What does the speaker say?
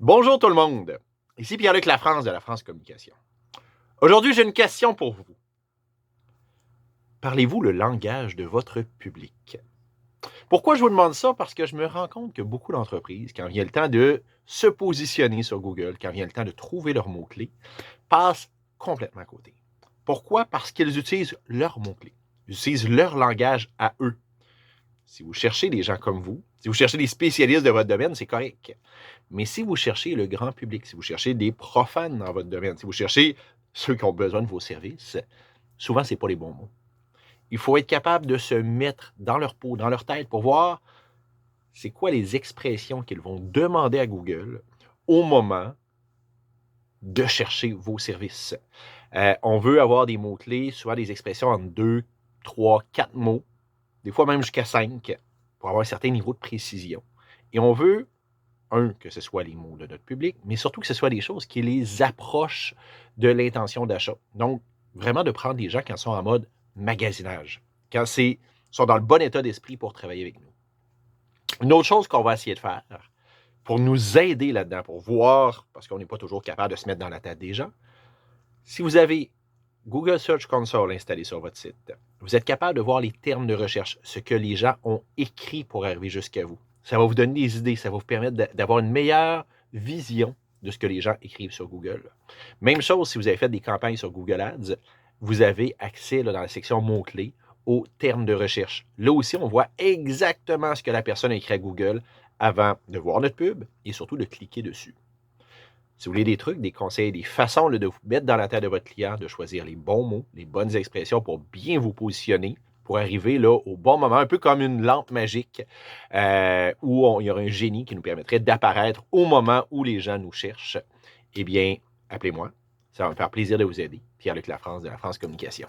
Bonjour tout le monde, ici Pierre-Luc Lafrance de La France Communication. Aujourd'hui, j'ai une question pour vous. Parlez-vous le langage de votre public? Pourquoi je vous demande ça? Parce que je me rends compte que beaucoup d'entreprises, quand vient le temps de se positionner sur Google, quand vient le temps de trouver leurs mots-clés, passent complètement à côté. Pourquoi? Parce qu'ils utilisent leurs mots-clés. Ils utilisent leur langage à eux. Si vous cherchez des gens comme vous, si vous cherchez des spécialistes de votre domaine, c'est correct. Mais si vous cherchez le grand public, si vous cherchez des profanes dans votre domaine, si vous cherchez ceux qui ont besoin de vos services, souvent, ce n'est pas les bons mots. Il faut être capable de se mettre dans leur peau, dans leur tête pour voir c'est quoi les expressions qu'ils vont demander à Google au moment de chercher vos services. On veut avoir des mots-clés, souvent des expressions en 2, 3, 4 mots, des fois même jusqu'à 5, pour avoir un certain niveau de précision. Et on veut, que ce soit les mots de notre public, mais surtout que ce soit des choses qui les approchent de l'intention d'achat. Donc, vraiment de prendre des gens quand ils sont en mode magasinage, quand ils sont dans le bon état d'esprit pour travailler avec nous. Une autre chose qu'on va essayer de faire pour nous aider là-dedans, pour voir, parce qu'on n'est pas toujours capable de se mettre dans la tête des gens, si vous avez Google Search Console installé sur votre site, vous êtes capable de voir les termes de recherche, ce que les gens ont écrit pour arriver jusqu'à vous. Ça va vous donner des idées, ça va vous permettre d'avoir une meilleure vision de ce que les gens écrivent sur Google. Même chose si vous avez fait des campagnes sur Google Ads, vous avez accès là, dans la section mots-clés aux termes de recherche. Là aussi, on voit exactement ce que la personne a écrit à Google avant de voir notre pub et surtout de cliquer dessus. Si vous voulez des trucs, des conseils, des façons là, de vous mettre dans la tête de votre client, de choisir les bons mots, les bonnes expressions pour bien vous positionner, pour arriver là au bon moment, un peu comme une lampe magique où il y aura un génie qui nous permettrait d'apparaître au moment où les gens nous cherchent, eh bien, appelez-moi. Ça va me faire plaisir de vous aider. Pierre-Luc Lafrance de La France Communication.